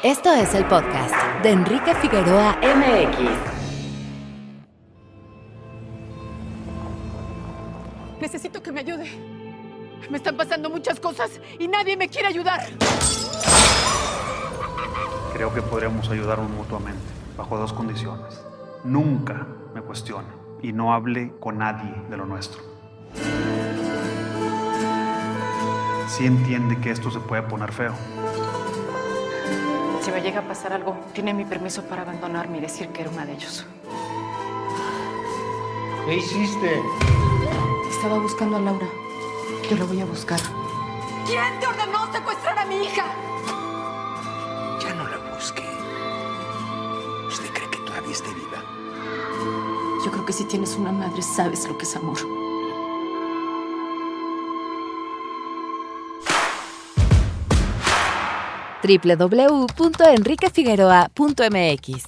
Esto es el podcast de Enrique Figueroa MX. Necesito que me ayude. Me están pasando muchas cosas y nadie me quiere ayudar. Creo que podríamos ayudarnos mutuamente, bajo dos condiciones. Nunca me cuestione y no hable con nadie de lo nuestro. Sí entiende que esto se puede poner feo. Si me llega a pasar algo, tiene mi permiso para abandonarme y decir que era una de ellos. ¿Qué hiciste? Estaba buscando a Laura. Yo la voy a buscar. ¿Quién te ordenó secuestrar a mi hija? Ya no la busque. ¿Usted cree que todavía esté viva? Yo creo que si tienes una madre, sabes lo que es amor. www.enriquefigueroa.mx.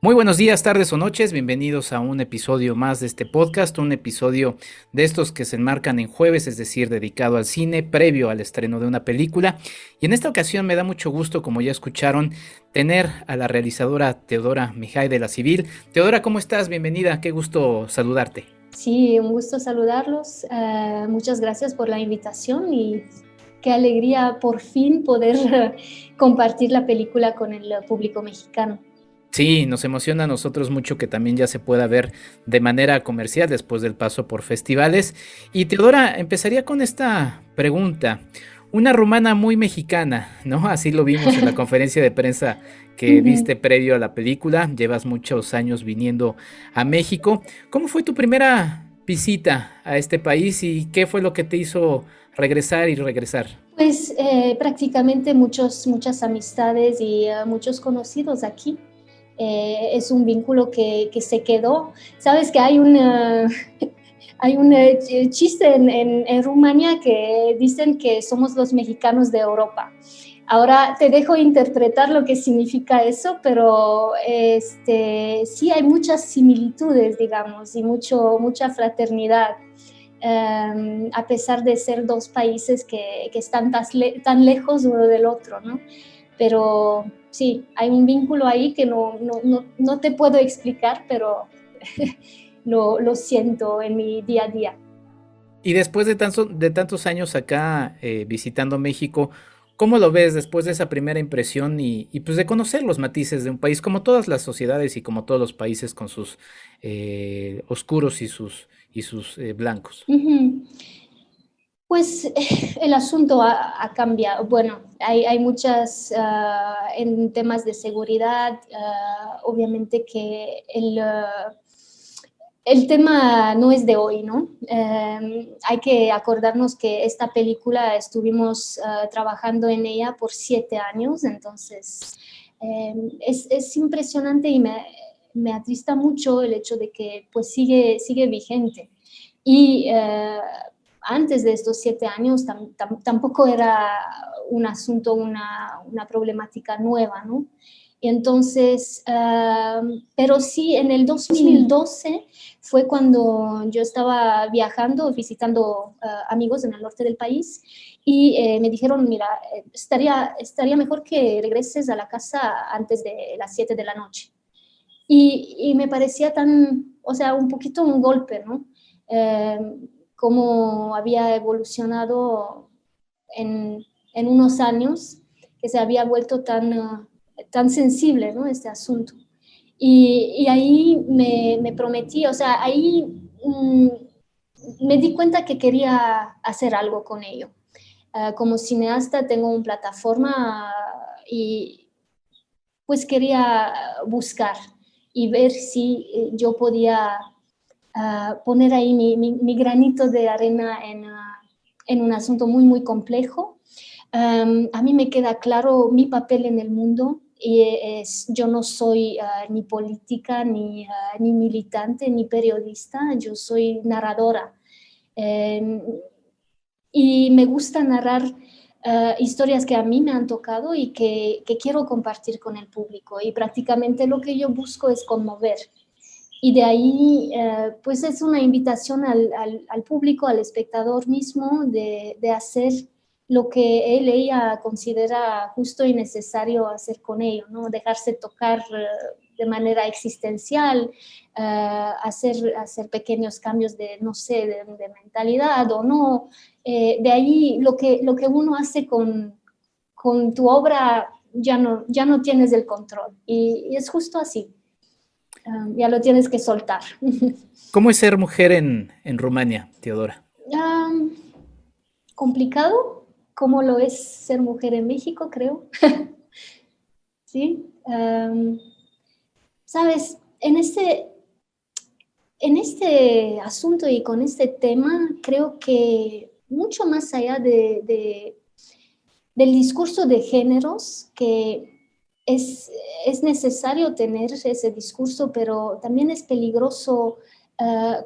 Muy buenos días, tardes o noches, bienvenidos a un episodio más de este podcast, un episodio de estos que se enmarcan en jueves, es decir, dedicado al cine, previo al estreno de una película. Y en esta ocasión me da mucho gusto, como ya escucharon, tener a la realizadora Teodora Mijay de la Civil. Teodora, ¿cómo estás? Bienvenida, qué gusto saludarte. Sí, un gusto saludarlos, muchas gracias por la invitación y qué alegría por fin poder compartir la película con el público mexicano. Sí, nos emociona a nosotros mucho que también ya se pueda ver de manera comercial después del paso por festivales. Y Teodora, empezaría con esta pregunta. Una rumana muy mexicana, ¿no? Así lo vimos en la conferencia de prensa que viste previo a la película. Llevas muchos años viniendo a México. ¿Cómo fue tu primera visita a este país y qué fue lo que te hizo regresar y regresar? Pues prácticamente muchas amistades y muchos conocidos aquí. Es un vínculo que se quedó. Sabes que hay un chiste en Rumania que dicen que somos los mexicanos de Europa. Ahora te dejo interpretar lo que significa eso, pero sí hay muchas similitudes, digamos, y mucha fraternidad, a pesar de ser dos países que están tan lejos uno del otro, ¿no? Pero sí, hay un vínculo ahí que no te puedo explicar, pero lo siento en mi día a día. Y después de tantos años acá visitando México, ¿cómo lo ves después de esa primera impresión y pues de conocer los matices de un país, como todas las sociedades y como todos los países con sus oscuros y sus blancos? Uh-huh. Pues el asunto ha cambiado. Bueno, hay muchas, en temas de seguridad, obviamente que el tema no es de hoy, ¿no? Hay que acordarnos que esta película estuvimos trabajando en ella por 7 años, entonces es impresionante y me atrista mucho el hecho de que pues sigue vigente. Y antes de estos 7 años tampoco era un asunto, una problemática nueva, ¿no? Y entonces, pero sí, en el 2012 fue cuando yo estaba viajando, visitando amigos en el norte del país y me dijeron, mira, estaría mejor que regreses a la casa antes de las 7 de la noche. Y me parecía un poquito un golpe, ¿no? Cómo había evolucionado en unos años, que se había vuelto tan sensible, ¿no? Este asunto. Y ahí me prometí, ahí me di cuenta que quería hacer algo con ello. Como cineasta tengo una plataforma y pues quería buscar y ver si yo podía poner ahí mi granito de arena en un asunto muy, muy complejo. A mí me queda claro mi papel en el mundo y yo no soy ni política, ni militante, ni periodista, yo soy narradora. Y me gusta narrar historias que a mí me han tocado y que quiero compartir con el público. Y prácticamente lo que yo busco es conmover. Y de ahí, pues es una invitación al público, al espectador mismo, de hacer lo que ella considera justo y necesario hacer con ello, ¿no? Dejarse tocar de manera existencial, hacer pequeños cambios no sé, de mentalidad o no. De ahí lo que uno hace con tu obra ya no tienes el control. Y es justo así. Ya lo tienes que soltar. ¿Cómo es ser mujer en Rumania, Teodora? Complicado, como lo es ser mujer en México, creo. Sí. Sabes, en este asunto y con este tema, creo que mucho más allá del discurso de géneros, que es necesario tener ese discurso, pero también es peligroso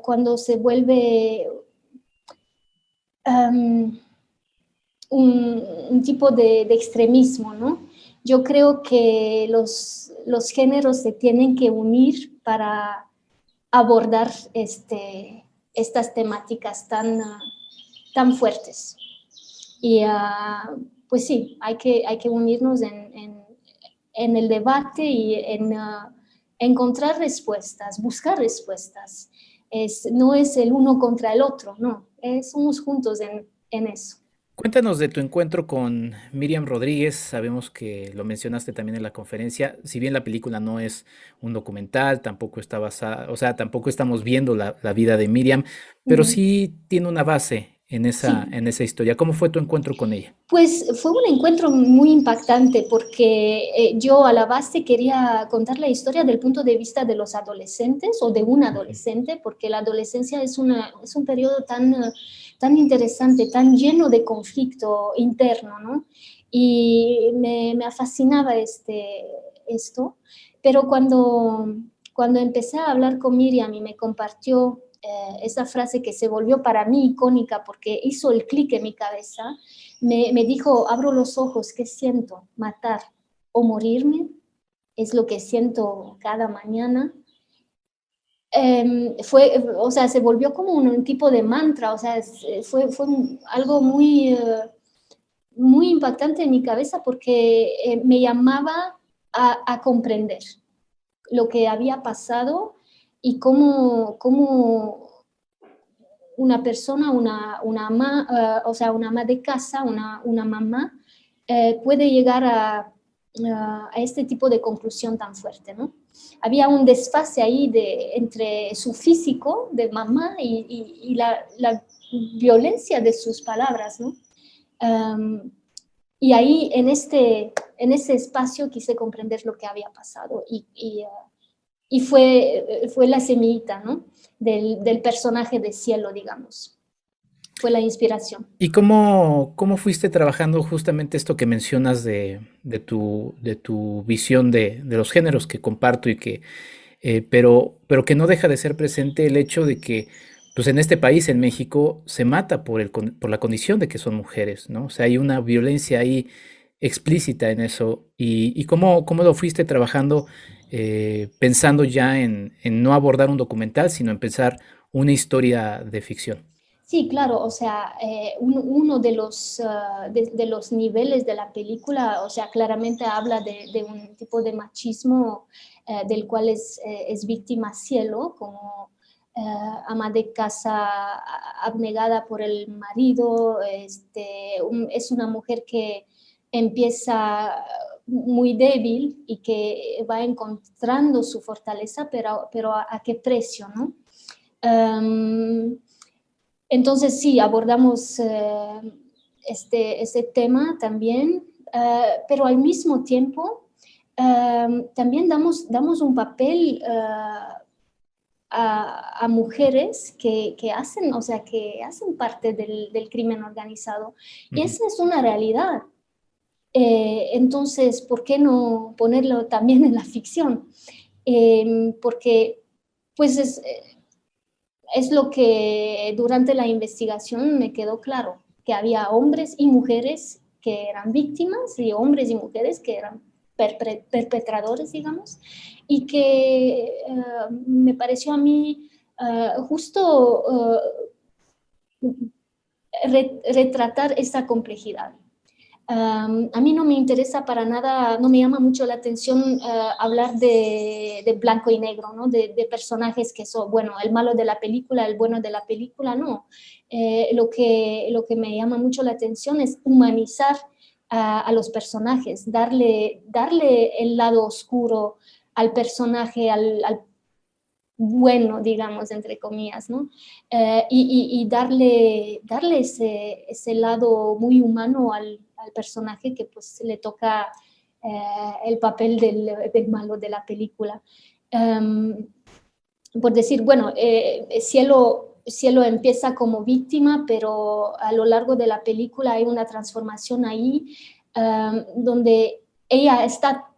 cuando se vuelve un tipo de extremismo, ¿no? Yo creo que los géneros se tienen que unir para abordar estas temáticas tan fuertes. Y pues sí, hay que unirnos en el debate y en encontrar respuestas, buscar respuestas. No es el uno contra el otro, no, somos juntos en eso. Cuéntanos de tu encuentro con Miriam Rodríguez. Sabemos que lo mencionaste también en la conferencia. Si bien la película no es un documental, tampoco está basada, o sea, tampoco estamos viendo la vida de Miriam, pero sí tiene una base en esa historia. ¿Cómo fue tu encuentro con ella? Pues fue un encuentro muy impactante porque yo a la base quería contar la historia del punto de vista de los adolescentes o de un adolescente, porque la adolescencia es un periodo tan interesante, tan lleno de conflicto interno, ¿no? Y me fascinaba esto, pero cuando empecé a hablar con Miriam y me compartió esa frase que se volvió para mí icónica porque hizo el clic en mi cabeza, me dijo, abro los ojos, ¿qué siento? ¿Matar o morirme? Es lo que siento cada mañana. O sea, se volvió como un tipo de mantra, o sea, fue algo muy impactante en mi cabeza porque me llamaba a comprender lo que había pasado y cómo una persona, una ama de casa, una mamá, puede llegar a este tipo de conclusión tan fuerte, ¿no? Había un desfase ahí entre su físico de mamá y la violencia de sus palabras, ¿no? Y ahí, en ese espacio, quise comprender lo que había pasado y fue la semillita, ¿no? Del personaje de Cielo, digamos. Fue la inspiración. ¿Y cómo fuiste trabajando justamente esto que mencionas de tu visión de los géneros que comparto y que, pero que no deja de ser presente el hecho de que, pues en este país, en México, se mata por la condición de que son mujeres, ¿no? O sea, hay una violencia ahí explícita en eso. ¿Y cómo lo fuiste trabajando pensando ya en no abordar un documental, sino en pensar una historia de ficción? Sí, claro, o sea, uno de los niveles de la película, o sea, claramente habla de un tipo de machismo del cual es víctima Cielo, como ama de casa abnegada por el marido, es una mujer que empieza muy débil y que va encontrando su fortaleza, pero ¿a qué precio, no? Entonces sí, abordamos este tema también, pero al mismo tiempo también damos un papel a mujeres que hacen, o sea, que hacen parte del crimen organizado. Y esa es una realidad. Entonces, ¿por qué no ponerlo también en la ficción? Porque pues es lo que durante la investigación me quedó claro, que había hombres y mujeres que eran víctimas y hombres y mujeres que eran perpetradores, digamos, y que me pareció a mí justo retratar esa complejidad. A mí no me interesa para nada, no me llama mucho la atención hablar de blanco y negro, ¿no? De personajes que son, bueno, el malo de la película, el bueno de la película, no. Lo que me llama mucho la atención es humanizar a los personajes, darle el lado oscuro al personaje, al bueno, digamos, entre comillas, ¿no? Y darle ese lado muy humano al personaje que pues le toca el papel del malo de la película. Por decir, bueno, Cielo empieza como víctima, pero a lo largo de la película hay una transformación ahí donde ella está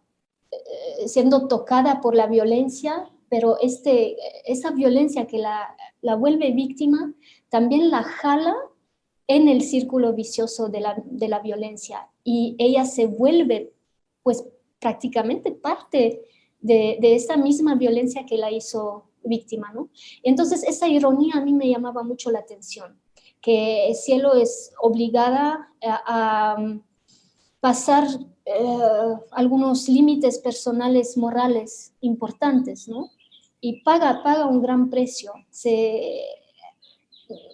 siendo tocada por la violencia, pero esa violencia que la vuelve víctima también la jala en el círculo vicioso de la violencia, y ella se vuelve pues prácticamente parte de esa misma violencia que la hizo víctima, ¿no? Entonces esa ironía a mí me llamaba mucho la atención, que Cielo es obligada a pasar algunos límites personales, morales importantes, ¿no? Y paga un gran precio.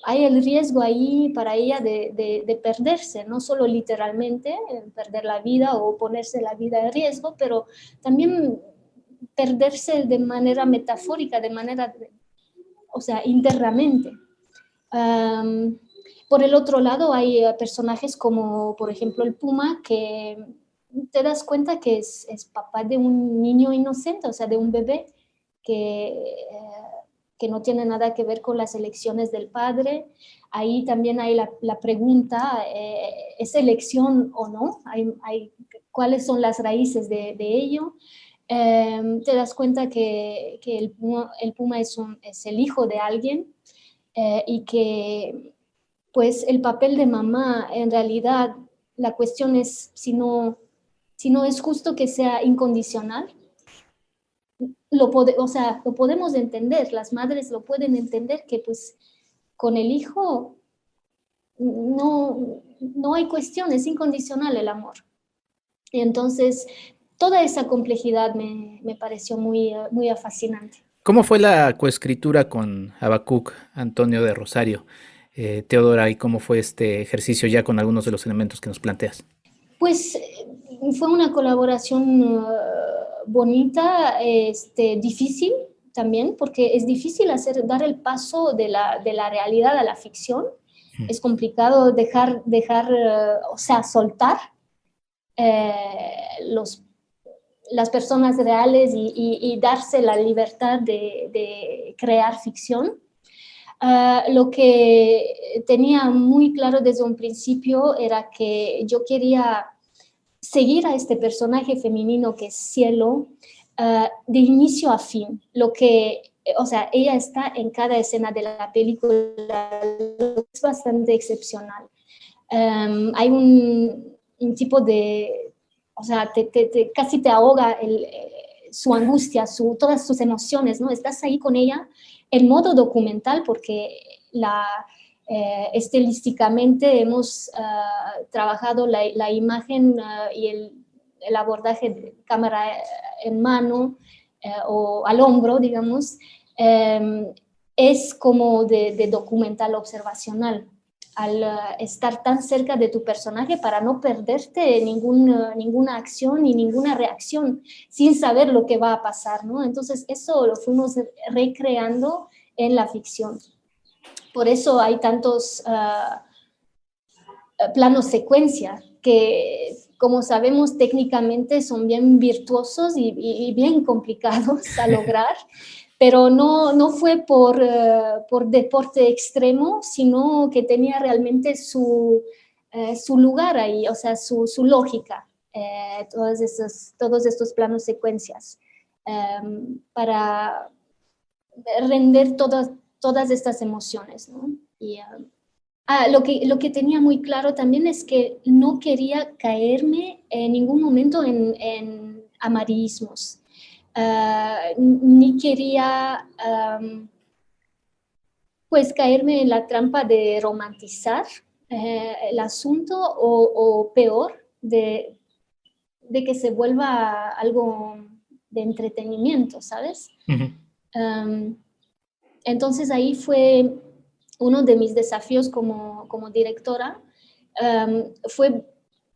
Hay el riesgo ahí para ella de perderse, no solo literalmente, perder la vida o ponerse la vida en riesgo, pero también perderse de manera metafórica, o sea, internamente. Por el otro lado, hay personajes como, por ejemplo, el Puma, que te das cuenta que es papá de un niño inocente, o sea, de un bebé que no tiene nada que ver con las elecciones del padre. Ahí también hay la pregunta, ¿es elección o no? ¿Cuáles son las raíces de ello? Te das cuenta que el Puma es el hijo de alguien, y que pues el papel de mamá, en realidad la cuestión es si no es justo que sea incondicional. Lo podemos entender, las madres lo pueden entender, que pues con el hijo no hay cuestión, es incondicional el amor. Y entonces toda esa complejidad me pareció muy, muy fascinante. ¿Cómo fue la coescritura con Habacuc, Antonio de Rosario? Teodora, ¿y cómo fue este ejercicio ya con algunos de los elementos que nos planteas? Pues fue una colaboración bonita, difícil también, porque es difícil dar el paso de la realidad a la ficción. Es complicado dejar o sea, soltar las personas reales y darse la libertad de crear ficción. Lo que tenía muy claro desde un principio era que yo quería seguir a este personaje femenino que es Cielo, de inicio a fin. O sea, ella está en cada escena de la película, es bastante excepcional. Hay un tipo de, o sea, casi te ahoga su angustia, todas sus emociones, ¿no? Estás ahí con ella en modo documental, porque estilísticamente hemos trabajado la imagen y el abordaje de cámara en mano o al hombro, digamos, es como de documental observacional, al estar tan cerca de tu personaje para no perderte ninguna acción y ninguna reacción sin saber lo que va a pasar, ¿no? Entonces eso lo fuimos recreando en la ficción. Por eso hay tantos planos secuencia que, como sabemos, técnicamente son bien virtuosos y bien complicados a lograr, pero no fue por deporte extremo, sino que tenía realmente su lugar ahí, o sea, su lógica, todos estos planos secuencias, para render todas estas emociones, ¿no? Y lo que tenía muy claro también es que no quería caerme en ningún momento en amarillismos. Ni quería pues caerme en la trampa de romantizar el asunto o peor, de que se vuelva algo de entretenimiento, ¿sabes? Entonces ahí fue uno de mis desafíos como directora, fue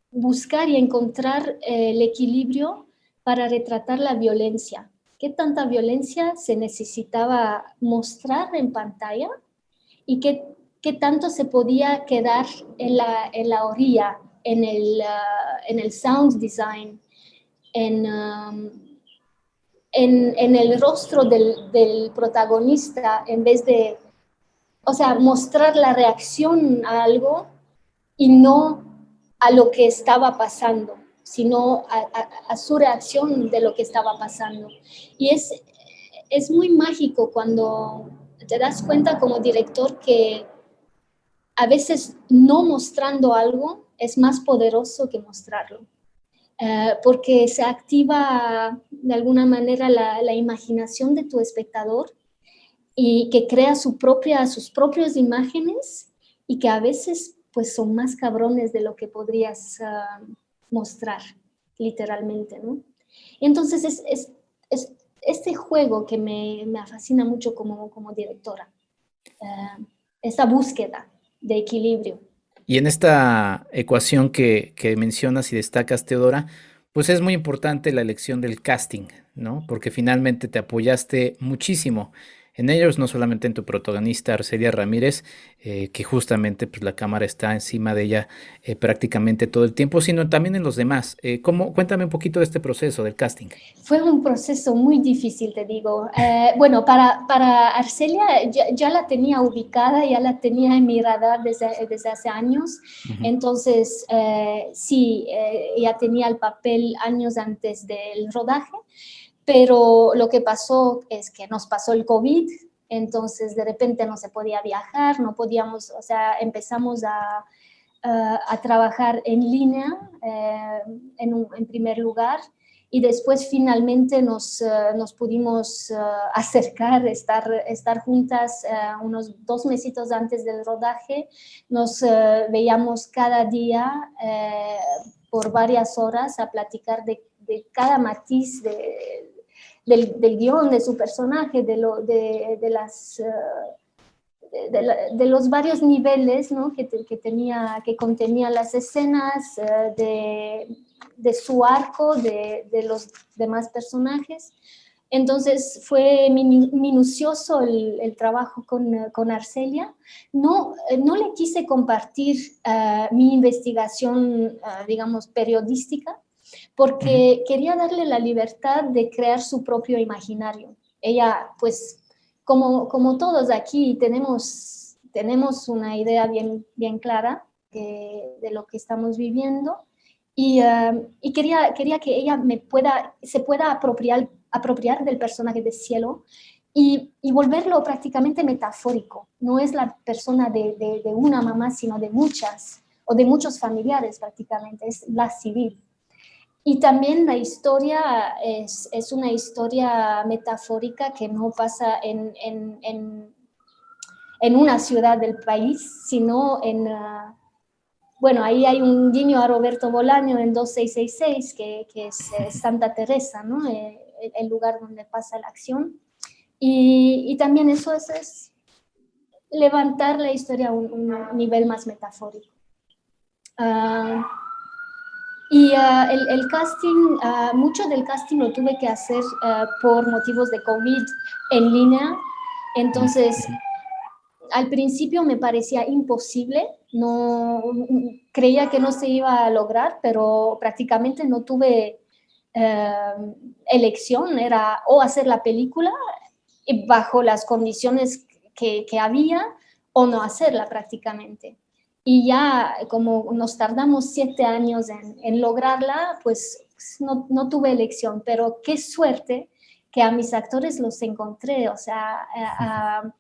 buscar y encontrar el equilibrio para retratar la violencia. ¿Qué tanta violencia se necesitaba mostrar en pantalla y qué tanto se podía quedar en la orilla, en el sound design, en el rostro del protagonista, en vez de, o sea, mostrar la reacción a algo y no a lo que estaba pasando, sino a su reacción de lo que estaba pasando. Y es muy mágico cuando te das cuenta como director que a veces no mostrando algo es más poderoso que mostrarlo. Porque se activa de alguna manera la imaginación de tu espectador y que crea sus propias imágenes y que a veces pues son más cabrones de lo que podrías mostrar literalmente, ¿no? Entonces es este juego que me fascina mucho como directora, esta búsqueda de equilibrio. Y en esta ecuación que mencionas y destacas, Teodora, pues es muy importante la elección del casting, ¿no? Porque finalmente te apoyaste muchísimo en ellos, no solamente en tu protagonista, Arcelia Ramírez, que justamente pues, la cámara está encima de ella prácticamente todo el tiempo, sino también en los demás. Cuéntame un poquito de este proceso del casting. Fue un proceso muy difícil, te digo. Bueno, para Arcelia ya la tenía ubicada, ya la tenía en mi radar desde hace años. Entonces, sí, ya tenía el papel años antes del rodaje, pero lo que pasó es que nos pasó el COVID, entonces de repente no se podía viajar, no podíamos, o sea, empezamos a trabajar en línea en primer lugar. Y después finalmente nos pudimos acercar, estar juntas unos 2 mesitos antes del rodaje. Nos veíamos cada día por varias horas a platicar de cada matiz del guión, de su personaje, de los varios niveles, ¿no? que contenía las escenas, de su arco, de los demás personajes. Entonces fue minucioso el trabajo con Arcelia. No le quise compartir mi investigación, digamos, periodística, porque quería darle la libertad de crear su propio imaginario. Ella, pues, como todos aquí, tenemos una idea bien clara de lo que estamos viviendo, y quería que ella se pueda apropiar del personaje de Cielo y volverlo prácticamente metafórico. No es la persona de una mamá, sino de muchas, o de muchos familiares prácticamente, es la civil. Y también la historia es una historia metafórica que no pasa en una ciudad del país, sino bueno, ahí hay un guiño a Roberto Bolaño en 2666, que es Santa Teresa, ¿no? El lugar donde pasa la acción. Y también eso es levantar la historia a un nivel más metafórico. Y el casting, mucho del casting lo tuve que hacer por motivos de COVID en línea. Entonces, al principio me parecía imposible, no creía que no se iba a lograr, pero prácticamente no tuve elección, era o hacer la película bajo las condiciones que había, o no hacerla prácticamente. Y ya como nos tardamos 7 años en lograrla, pues no tuve elección, pero qué suerte que a mis actores los encontré. O sea, a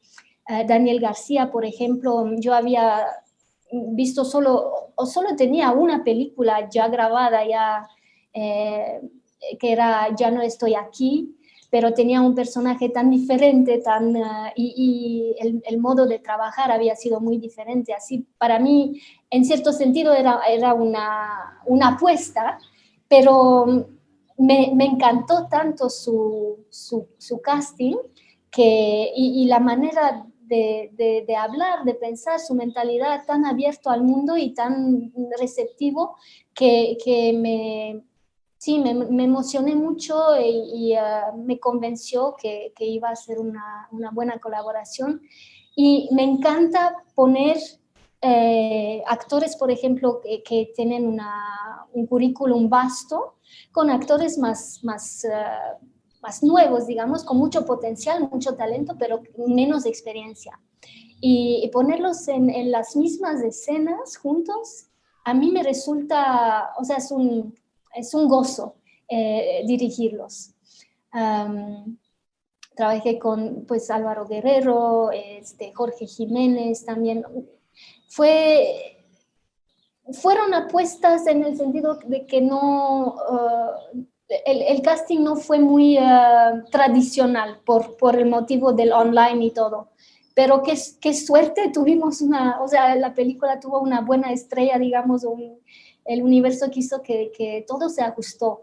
Daniel García, por ejemplo, yo había visto solo tenía una película ya grabada, que era Ya no estoy aquí, pero tenía un personaje tan diferente, y el modo de trabajar había sido muy diferente. Así, para mí, en cierto sentido, era una apuesta, pero me encantó tanto su casting y la manera de hablar, de pensar, su mentalidad tan abierto al mundo y tan receptivo que me emocioné mucho y me convenció que iba a ser una buena colaboración. Y me encanta poner actores, por ejemplo, que tienen un currículum vasto, con actores más nuevos, digamos, con mucho potencial, mucho talento, pero menos experiencia. Y ponerlos en las mismas escenas juntos, a mí me resulta, o sea, es un gozo dirigirlos. Trabajé con pues Álvaro Guerrero, Jorge Jiménez también. Fueron apuestas en el sentido de que no, el casting no fue muy tradicional por el motivo del online y todo. Pero qué suerte tuvimos o sea, la película tuvo una buena estrella, digamos, el universo quiso que todo se ajustó.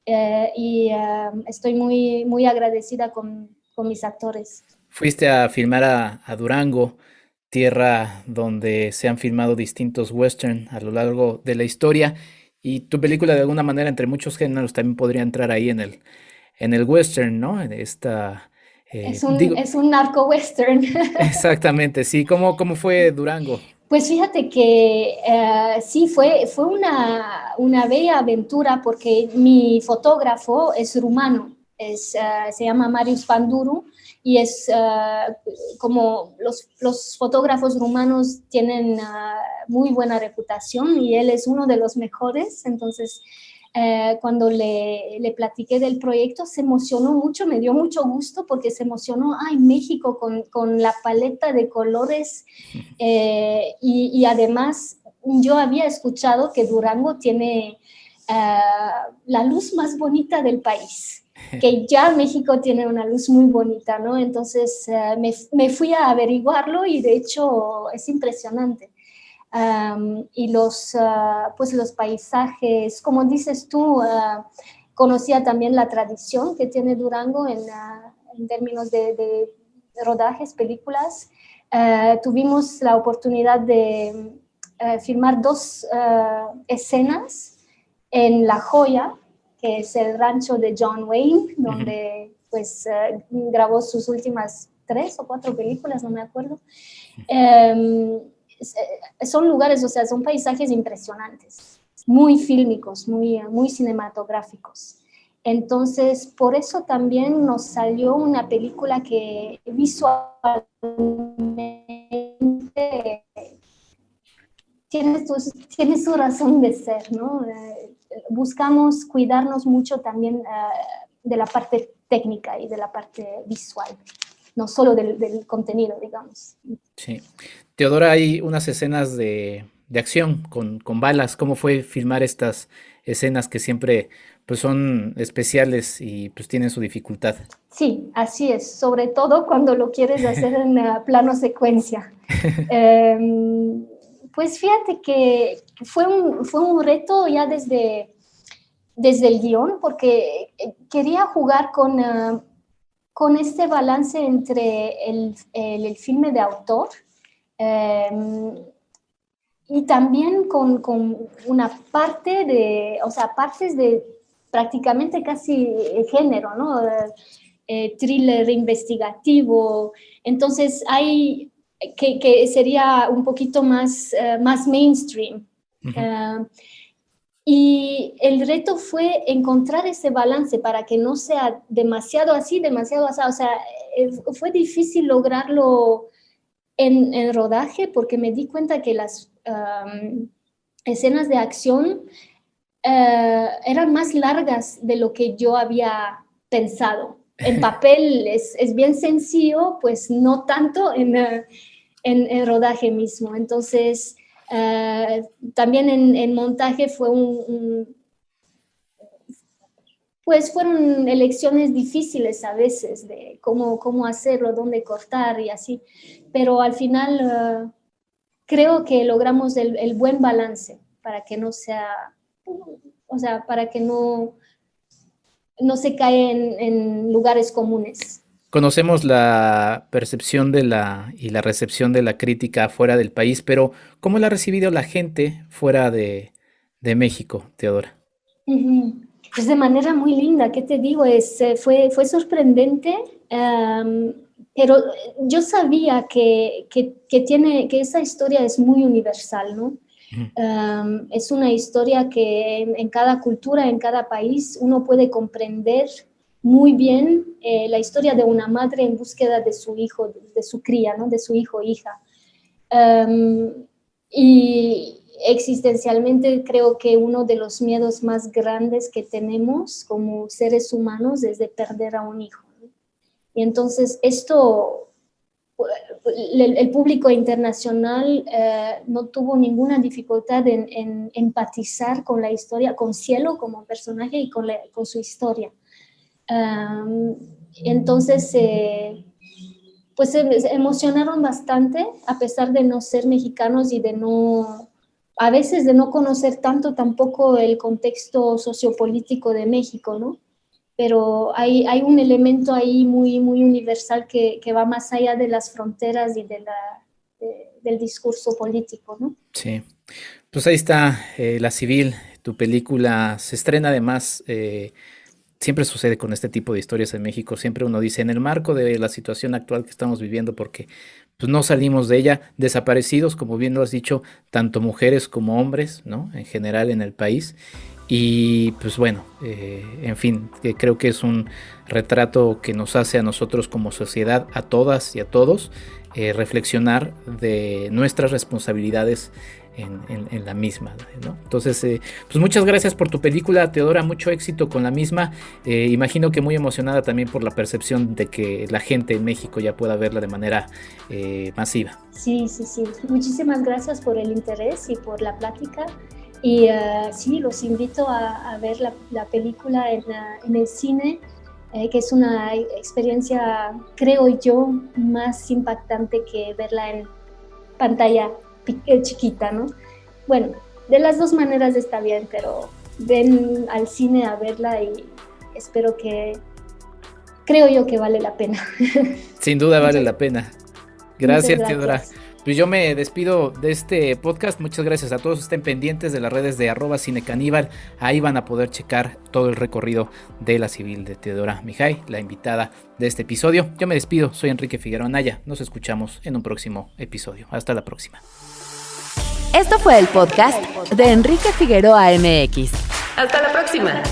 Estoy muy, muy agradecida con mis actores. Fuiste a filmar a Durango, tierra donde se han filmado distintos western a lo largo de la historia, y tu película de alguna manera entre muchos géneros también podría entrar ahí en el western, ¿no? En esta, digo, Es un narco western. exactamente, sí. ¿Cómo fue Durango? Pues fíjate que sí, fue una bella aventura porque mi fotógrafo es rumano, se llama Marius Panduru, y es como los fotógrafos rumanos tienen muy buena reputación y él es uno de los mejores. Entonces cuando le platiqué del proyecto se emocionó mucho, me dio mucho gusto porque se emocionó, México con la paleta de colores y además yo había escuchado que Durango tiene la luz más bonita del país, que ya México tiene una luz muy bonita, ¿no? Entonces me fui a averiguarlo y de hecho es impresionante. Y los paisajes, como dices tú, conocía también la tradición que tiene Durango en términos de rodajes, películas. Tuvimos la oportunidad de filmar 2 escenas en La Joya, que es el rancho de John Wayne, donde pues grabó sus últimas 3 o 4 películas, no me acuerdo. Son lugares, o sea, son paisajes impresionantes, muy fílmicos, muy, muy cinematográficos. Entonces, por eso también nos salió una película que visualmente tiene su razón de ser, ¿no? Buscamos cuidarnos mucho también de la parte técnica y de la parte visual, no solo del contenido, digamos. Sí. Teodora, hay unas escenas de acción con balas. ¿Cómo fue filmar estas escenas que siempre pues son especiales y pues tienen su dificultad? Sí, así es, sobre todo cuando lo quieres hacer en plano secuencia. Pues fíjate que fue un reto ya desde el guión, porque quería jugar con este balance entre el filme de autor y también con una parte o sea, partes de prácticamente casi género, ¿no? Thriller investigativo. Entonces hay que sería un poquito más mainstream. Y el reto fue encontrar ese balance para que no sea demasiado así, demasiado así. O sea, fue difícil lograrlo en rodaje porque me di cuenta que las escenas de acción eran más largas de lo que yo había pensado. En papel es bien sencillo, pues no tanto en rodaje mismo. Entonces, también en montaje fue pues fueron elecciones difíciles a veces de cómo hacerlo, dónde cortar y así, pero al final creo que logramos el buen balance para que no sea, o sea, para que no se cae en lugares comunes. Conocemos la percepción y la recepción de la crítica fuera del país, pero ¿cómo la ha recibido la gente fuera de México, Teodora? Pues de manera muy linda, ¿qué te digo? Fue sorprendente, pero yo sabía que esa historia es muy universal, ¿no? Es una historia que en cada cultura, en cada país, uno puede comprender muy bien la historia de una madre en búsqueda de su hijo, de su cría, ¿no? De su hijo o hija. Y existencialmente creo que uno de los miedos más grandes que tenemos como seres humanos es de perder a un hijo, ¿no? Y entonces esto, el público internacional no tuvo ninguna dificultad en empatizar con la historia, con Cielo como personaje y con su historia. Entonces, pues se emocionaron bastante, a pesar de no ser mexicanos y a veces de no conocer tanto tampoco el contexto sociopolítico de México, ¿no? Pero hay un elemento ahí muy, muy universal que va más allá de las fronteras y del discurso político, ¿no? Sí, pues ahí está La Civil, tu película se estrena además. Siempre sucede con este tipo de historias en México, siempre uno dice, en el marco de la situación actual que estamos viviendo, porque pues no salimos de ella, desaparecidos, como bien lo has dicho, tanto mujeres como hombres, ¿no? En general en el país. Y pues bueno, en fin, creo que es un retrato que nos hace a nosotros como sociedad, a todas y a todos, reflexionar de nuestras responsabilidades en la misma, ¿no? Entonces, pues muchas gracias por tu película, Teodora, mucho éxito con la misma. Imagino que muy emocionada también por la percepción de que la gente en México ya pueda verla de manera masiva. Sí. Muchísimas gracias por el interés y por la plática. Y sí, los invito a ver la película en el cine, que es una experiencia, creo yo, más impactante que verla en pantalla chiquita, ¿no? Bueno, de las dos maneras está bien, pero ven al cine a verla y creo yo que vale la pena. Sin duda vale la pena. Gracias, Teodora. Pues yo me despido de este podcast. Muchas gracias a todos. Estén pendientes de las redes de @cinecaníbal. Ahí van a poder checar todo el recorrido de La Civil de Teodora Mijay, la invitada de este episodio. Yo me despido. Soy Enrique Figueroa Anaya. Nos escuchamos en un próximo episodio. Hasta la próxima. Esto fue el podcast de Enrique Figueroa MX. Hasta la próxima.